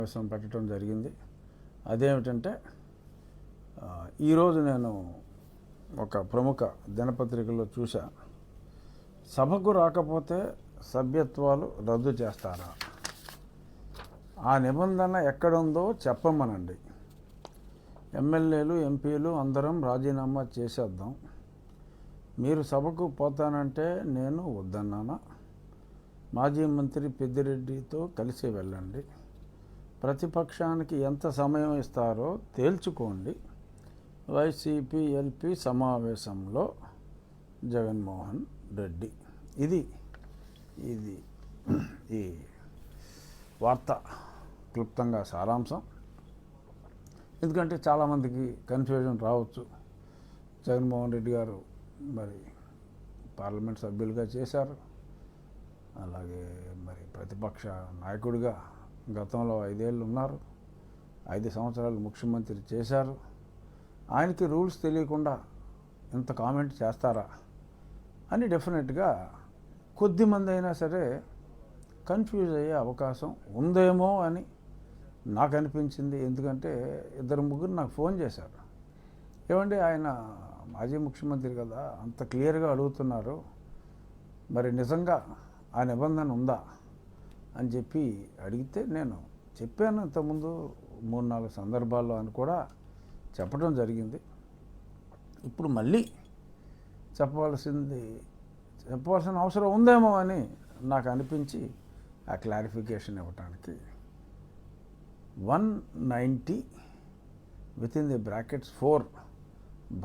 కోసం పెట్టడం జరిగింది. అదేమిటంటే ఈరోజు నేను ఒక ప్రముఖ దినపత్రికలో చూసా, సభకు రాకపోతే సభ్యత్వాలు రద్దు చేస్తారా, ఆ నిబంధన ఎక్కడుందో చెప్పమనండి, ఎమ్మెల్యేలు ఎంపీలు అందరం రాజీనామా చేసేద్దాం, మీరు సభకు పోతానంటే నేను వద్దన్నానా, మాజీ మంత్రి పెద్దిరెడ్డితో కలిసి వెళ్ళండి, ప్రతిపక్షానికి ఎంత సమయం ఇస్తారో తేల్చుకోండి, వైసీపీ ఎల్పీ సమావేశంలో జగన్మోహన్ రెడ్డి. ఇది ఈ వార్త క్లుప్తంగా సారాంశం. ఎందుకంటే చాలామందికి కన్ఫ్యూజన్ రావచ్చు. జగన్మోహన్ రెడ్డి గారు మరి పార్లమెంట్ సభ్యులుగా చేశారు, అలాగే మరి ప్రతిపక్ష నాయకుడిగా గతంలో 5 ఏళ్ళు ఉన్నారు, 5 సంవత్సరాలు ముఖ్యమంత్రి చేశారు. ఆయనకి రూల్స్ తెలియకుండా ఇంత కామెంట్ చేస్తారా అని డెఫినెట్గా కొద్దిమంది అయినా సరే కన్ఫ్యూజ్ అయ్యే అవకాశం ఉందేమో అని నాకు అనిపించింది. ఎందుకంటే 2-3 నాకు ఫోన్ చేశారు, ఏమండి ఆయన మాజీ ముఖ్యమంత్రి కదా, అంత క్లియర్గా అడుగుతున్నారు, మరి నిజంగా ఆ నిబంధన ఉందా అని చెప్పి అడిగితే నేను చెప్పాను, ఇంతకుముందు 3-4 సందర్భాల్లో అని కూడా చెప్పడం జరిగింది. ఇప్పుడు మళ్ళీ చెప్పవలసిన అవసరం ఉందేమో అని నాకు అనిపించి ఆ క్లారిఫికేషన్ ఇవ్వటానికి 190 (4)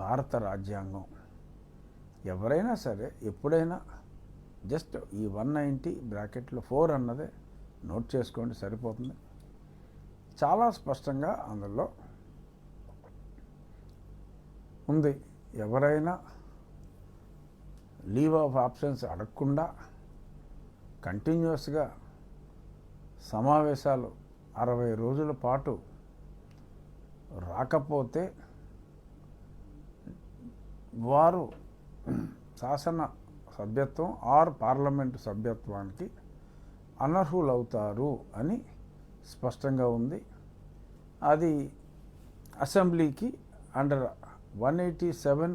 భారత రాజ్యాంగం. ఎవరైనా సరే ఎప్పుడైనా జస్ట్ ఈ 190 అన్నదే నోట్ చేసుకోండి, సరిపోతుంది. చాలా స్పష్టంగా అందులో ఉంది, ఎవరైనా లీవ్ ఆఫ్ ఆబ్సెన్స్ అడగకుండా కంటిన్యూస్గా సమావేశాలు 60 రోజుల పాటు రాకపోతే వారు శాసన సభ్యత్వం ఆర్ పార్లమెంటు సభ్యత్వానికి అనర్హులవుతారు అని స్పష్టంగా ఉంది. అది అసెంబ్లీకి under 187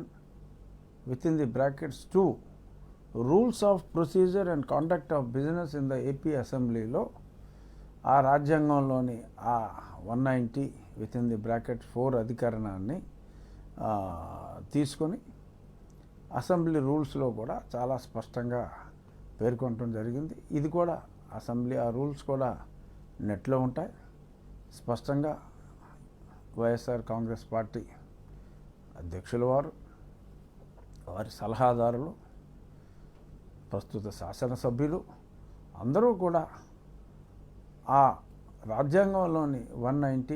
(2) rules of procedure and conduct of business in the AP అసెంబ్లీలో ఆ రాజ్యాంగంలోని ఆ 190 అధికరణాన్ని తీసుకొని అసెంబ్లీ రూల్స్లో కూడా చాలా స్పష్టంగా పేర్కొనడం జరిగింది. ఇది కూడా అసెంబ్లీ ఆ రూల్స్ కూడా నెట్లో ఉంటాయి. స్పష్టంగా వైఎస్ఆర్ కాంగ్రెస్ పార్టీ అధ్యక్షుల వారి సలహాదారులు, ప్రస్తుత శాసనసభ్యులు అందరూ కూడా ఆ రాజ్యాంగంలోని 190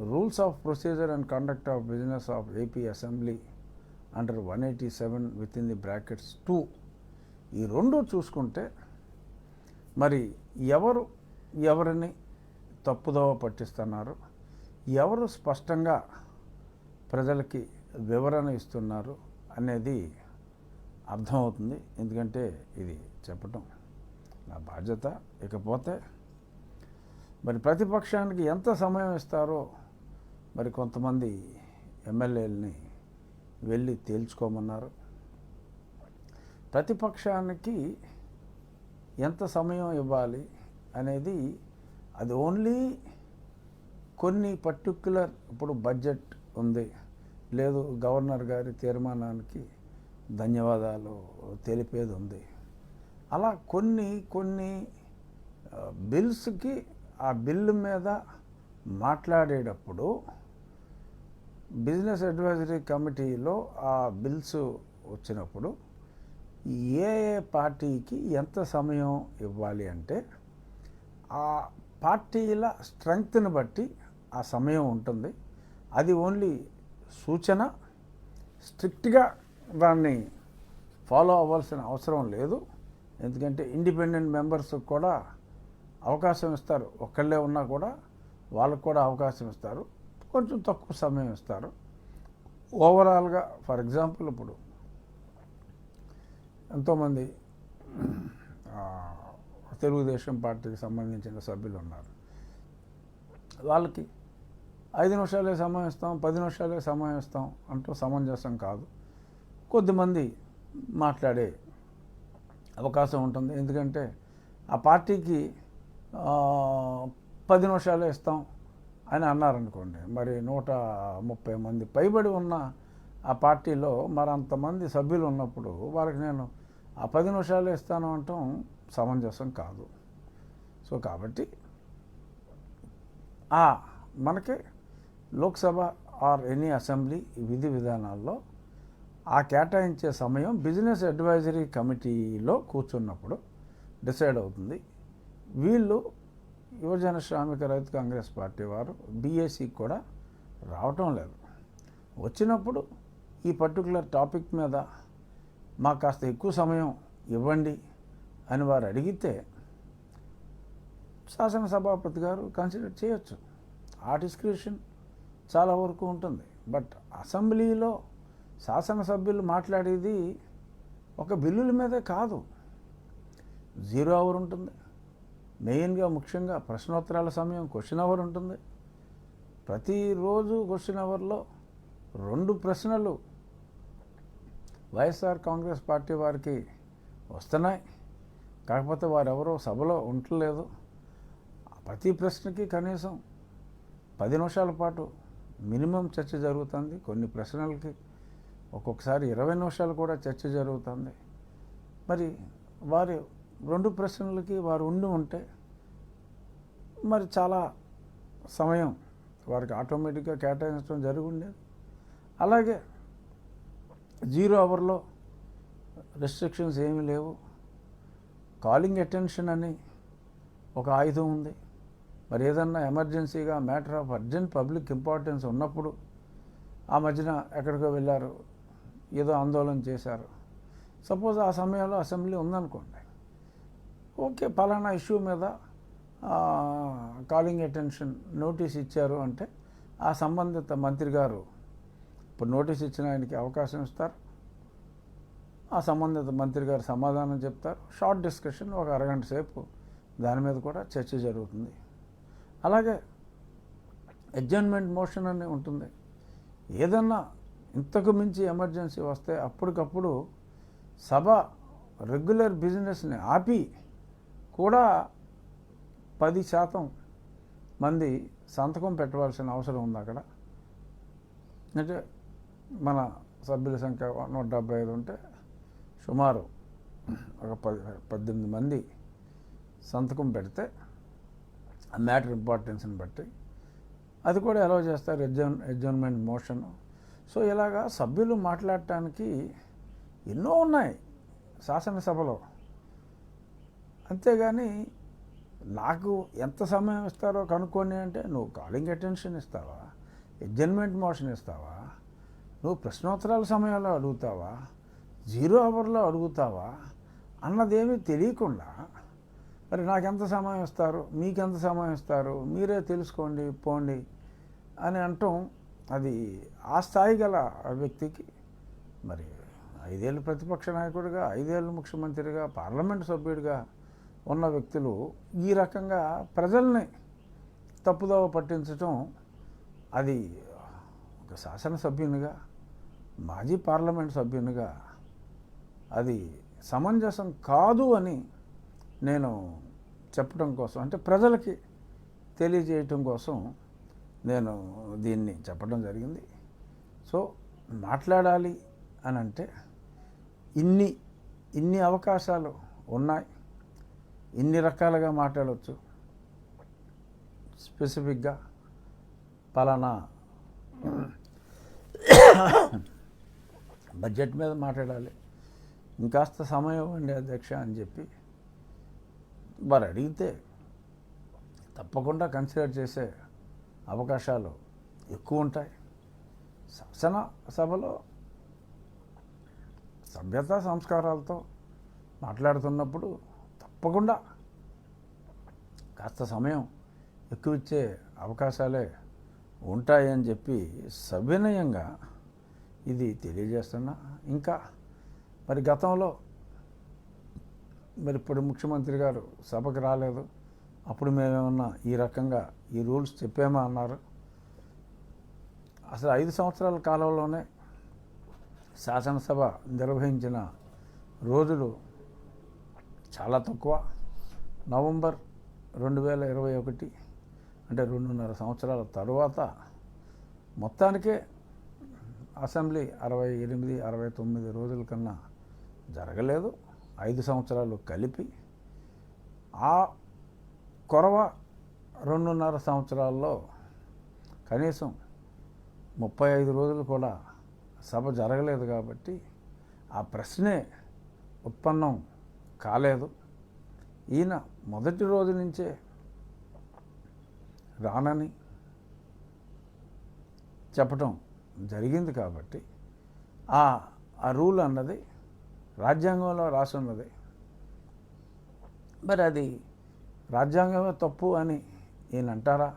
rules of procedure and conduct of business of AP assembly under 187 ఈ రెండు చూసుకుంటే మరి ఎవరిని తప్పుదోవ పట్టిస్తున్నారు, ఎవరు స్పష్టంగా ప్రజలకి వివరణ ఇస్తున్నారు అనేది అర్థమవుతుంది. ఎందుకంటే ఇది చెప్పటం నా బాధ్యత. ఇకపోతే మరి ప్రతిపక్షానికి ఎంత సమయం ఇస్తారో మరి కొంతమంది ఎమ్మెల్యేలని వెళ్ళి తేల్చుకోమన్నారు. ప్రతిపక్షానికి ఎంత సమయం ఇవ్వాలి అనేది అది ఓన్లీ కొన్ని పర్టిక్యులర్, ఇప్పుడు బడ్జెట్ ఉంది, లేదు గవర్నర్ గారి తీర్మానానికి ధన్యవాదాలు తెలిపేది ఉంది, అలా కొన్ని బిల్స్కి ఆ బిల్లు మీద మాట్లాడేటప్పుడు బిజినెస్ అడ్వైజరీ కమిటీలో ఆ బిల్స్ వచ్చినప్పుడు ఏ పార్టీకి ఎంత సమయం ఇవ్వాలి అంటే ఆ పార్టీల స్ట్రెంగ్త్ని బట్టి ఆ సమయం ఉంటుంది. అది ఓన్లీ సూచన, స్ట్రిక్ట్గా దాన్ని ఫాలో అవ్వాల్సిన అవసరం లేదు. ఎందుకంటే ఇండిపెండెంట్ మెంబర్స్ కూడా అవకాశం ఇస్తారు, ఒక్కళ్ళే ఉన్నా కూడా వాళ్ళకు కూడా అవకాశం ఇస్తారు, కొంచెం తక్కువ సమయం ఇస్తారు. ఓవరాల్గా ఫర్ ఎగ్జాంపుల్ ఇప్పుడు ఎంతోమంది తెలుగుదేశం పార్టీకి సంబంధించిన సభ్యులు ఉన్నారు. వాళ్ళకి 5 నిమిషాలే సమయం ఇస్తాం, 10 నిమిషాలే సమయం ఇస్తాం అంటూ సమంజసం కాదు. కొద్దిమంది మాట్లాడే అవకాశం ఉంటుంది. ఎందుకంటే ఆ పార్టీకి 10 నిమిషాలే ఇస్తాం అని అన్నారనుకోండి, మరి 130 మంది పైబడి ఉన్న ఆ పార్టీలో మరి అంతమంది సభ్యులు ఉన్నప్పుడు వాళ్ళకి నేను ఆ 10 నిమిషాలే ఇస్తాను అంటాం సమంజసం కాదు. సో కాబట్టి మనకి లోక్సభ ఆర్ ఎనీ అసెంబ్లీ విధి విధానాల్లో ఆ కేటాయించే సమయం బిజినెస్ అడ్వైజరీ కమిటీలో కూర్చున్నప్పుడు డిసైడ్ అవుతుంది. వీళ్ళు యువజన శ్రామిక రైతు కాంగ్రెస్ పార్టీ వారు బీఏసీకి కూడా రావటం లేదు. వచ్చినప్పుడు ఈ పర్టికులర్ టాపిక్ మీద మాకు కాస్త ఎక్కువ సమయం ఇవ్వండి అని వారు అడిగితే శాసనసభాపతి గారు కన్సిడర్ చేయొచ్చు. ఆ డిస్క్రిప్షన్ చాలా వరకు ఉంటుంది. బట్ అసెంబ్లీలో శాసనసభ్యులు మాట్లాడేది ఒక బిల్లుల మీదే కాదు. 0 అవర్ ఉంటుంది. మెయిన్గా ముఖ్యంగా ప్రశ్నోత్తరాల సమయం క్వశ్చన్ అవర్ ఉంటుంది. ప్రతిరోజు క్వశ్చన్ అవర్లో 2 ప్రశ్నలు వైఎస్ఆర్ కాంగ్రెస్ పార్టీ వారికి వస్తున్నాయి. కాకపోతే వారెవరో సభలో ఉండలేదు. ప్రతి ప్రశ్నకి కనీసం 10 నిమిషాల పాటు మినిమం చర్చ జరుగుతుంది. కొన్ని ప్రశ్నలకి ఒక్కొక్కసారి 20 నిమిషాలు కూడా చర్చ జరుగుతుంది. మరి వారి 2 ప్రశ్నలకి వారు ఉంటే మరి చాలా సమయం వారికి ఆటోమేటిక్గా కేటాయించడం జరిగి ఉండేది. అలాగే 0 అవర్లో రెస్ట్రిక్షన్స్ ఏమీ లేవు. కాలింగ్ అటెన్షన్ అని ఒక ఆయుధం ఉంది. మరి ఏదన్నా ఎమర్జెన్సీగా matter of urgent public importance ఉన్నప్పుడు ఆ మధ్యన ఎక్కడికో వెళ్ళారు, ఏదో ఆందోళన చేశారు, సపోజ్ ఆ సమయంలో అసెంబ్లీ ఉందనుకోండి, ఓకే పలానా ఇష్యూ మీద కాలింగ్ అటెన్షన్ నోటీస్ ఇచ్చారు అంటే ఆ సంబంధిత మంత్రి గారు ఇప్పుడు నోటీస్ ఇచ్చిన ఆయనకి అవకాశం ఇస్తారు. ఆ సంబంధిత మంత్రి గారు సమాధానం చెప్తారు. షార్ట్ డిస్కషన్ ఒక అరగంట సేపు దాని మీద కూడా చర్చ జరుగుతుంది. అలాగే అడ్జర్న్మెంట్ మోషన్ అని ఉంటుంది. ఏదన్నా ఇంతకు మించి ఎమర్జెన్సీ వస్తే అప్పటికప్పుడు సభ రెగ్యులర్ బిజినెస్ని ఆపి కూడా 10% మంది సంతకం పెట్టవలసిన అవసరం ఉంది అక్కడ. అంటే మన సభ్యుల సంఖ్య 175 ఉంటే సుమారు ఒక 18 మంది సంతకం పెడితే ఆ మ్యాటర్ ఇంపార్టెన్స్ని బట్టి అది కూడా అలౌ చేస్తారు, అడ్జర్న్మెంట్ మోషన్. సో ఇలాగా సభ్యులు మాట్లాడటానికి ఎన్నో ఉన్నాయి శాసనసభలో. అంతేగాని నాకు ఎంత సమయం ఇస్తారో కనుక్కోండి అంటే నువ్వు కాలింగ్ అటెన్షన్ ఇస్తావా, అడ్జర్న్మెంట్ మోషన్ ఇస్తావా, నువ్వు ప్రశ్నోత్తరాల సమయంలో అడుగుతావా, 0 అవర్లో అడుగుతావా అన్నదేమీ తెలియకుండా మరి నాకెంత సమయం ఇస్తారు, మీకెంత సమయం ఇస్తారు, మీరే తెలుసుకోండి పోండి అని అంటాం. అది ఆ స్థాయి గల వ్యక్తికి మరి 5 ఏళ్ళు ప్రతిపక్ష నాయకుడిగా, 5 ఏళ్ళు ముఖ్యమంత్రిగా, పార్లమెంటు సభ్యుడిగా ఉన్న వ్యక్తులు ఈ రకంగా ప్రజల్ని తప్పుదోవ పట్టించటం అది ఒక శాసనసభ్యునిగా, మాజీ పార్లమెంట్ సభ్యునిగా అది సమంజసం కాదు అని నేను చెప్పడం కోసం, అంటే ప్రజలకి తెలియజేయటం కోసం నేను దీన్ని చెప్పడం జరిగింది. సో మాట్లాడాలి అని అంటే ఇన్ని అవకాశాలు ఉన్నాయి, ఇన్ని రకాలుగా మాట్లాడవచ్చు. స్పెసిఫిక్గా పలానా బడ్జెట్ మీద మాట్లాడాలి, ఇంకాస్త సమయం ఇవ్వండి అధ్యక్ష అని చెప్పి వారు అడిగితే తప్పకుండా కన్సిడర్ చేసే అవకాశాలు ఎక్కువ ఉంటాయి. శాసనసభలో సభ్యతా సంస్కారాలతో మాట్లాడుతున్నప్పుడు తప్పకుండా కాస్త సమయం ఎక్కువ ఇచ్చే అవకాశాలే ఉంటాయని చెప్పి సవినయంగా ఇది తెలియజేస్తున్నా. ఇంకా మరి గతంలో మరి ఇప్పుడు ముఖ్యమంత్రి గారు సభకు రాలేదు, అప్పుడు మేమేమన్నా ఈ రకంగా ఈ రూల్స్ చెప్పామా అన్నారు. అసలు 5 సంవత్సరాల కాలంలోనే శాసనసభ నిర్వహించిన రోజులు చాలా తక్కువ. నవంబర్ 2021 అంటే 2.5 సంవత్సరాల తరువాత మొత్తానికే అసెంబ్లీ 68, 69 రోజుల కన్నా జరగలేదు. 5 సంవత్సరాలు కలిపి ఆ కొరవ 2.5 సంవత్సరాల్లో కనీసం 35 రోజులు కూడా సభ జరగలేదు. కాబట్టి ఆ ప్రశ్నే ఉత్పన్నం కాలేదు. ఈయన మొదటి రోజు నుంచే రానని చెప్పటం జరిగింది. కాబట్టి ఆ రూల్ అన్నది రాజ్యాంగంలో రాసి ఉన్నది. మరి అది రాజ్యాంగమే తప్పు అని ఈయన అంటారా?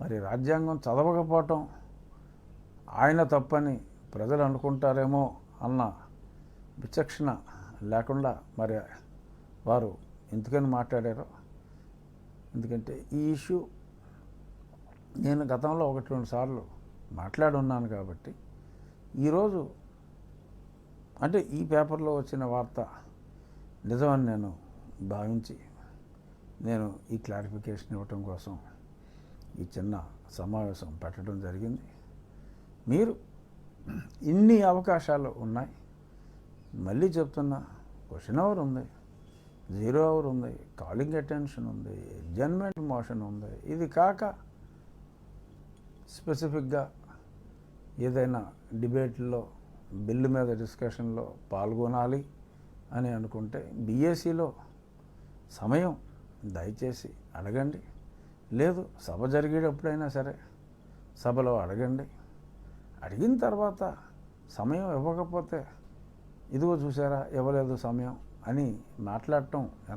మరి రాజ్యాంగం చదవకపోవటం ఆయన తప్పని ప్రజలు అనుకుంటారేమో అన్న విచక్షణ లేకుండా మరి వారు ఎందుకని మాట్లాడారో. ఎందుకంటే ఈ ఇష్యూ నేను గతంలో 1-2 సార్లు మాట్లాడున్నాను. కాబట్టి ఈరోజు అంటే ఈ పేపర్లో వచ్చిన వార్త నిజమని నేను భావించి నేను ఈ క్లారిఫికేషన్ ఇవ్వటం కోసం ఈ చిన్న సమావేశం పెట్టడం జరిగింది. మీరు ఇన్ని అవకాశాలు ఉన్నాయి. మళ్ళీ చెప్తున్నా, క్వశ్చన్ అవర్ ఉంది, 0 అవర్ ఉంది, కాలింగ్ అటెన్షన్ ఉంది, అడ్జర్న్మెంట్ మోషన్ ఉంది. ఇది కాక స్పెసిఫిక్గా ఏదైనా డిబేట్లో బిల్లు మీద డిస్కషన్లో పాల్గొనాలి అని అనుకుంటే బీఏసీలో సమయం దయచేసి అడగండి. లేదు సభ జరిగేటప్పుడైనా సరే సభలో అడగండి. అడిగిన తర్వాత సమయం ఇవ్వకపోతే ఇదిగో చూసారా ఇవ్వలేదు సమయం అని మాట్లాడటం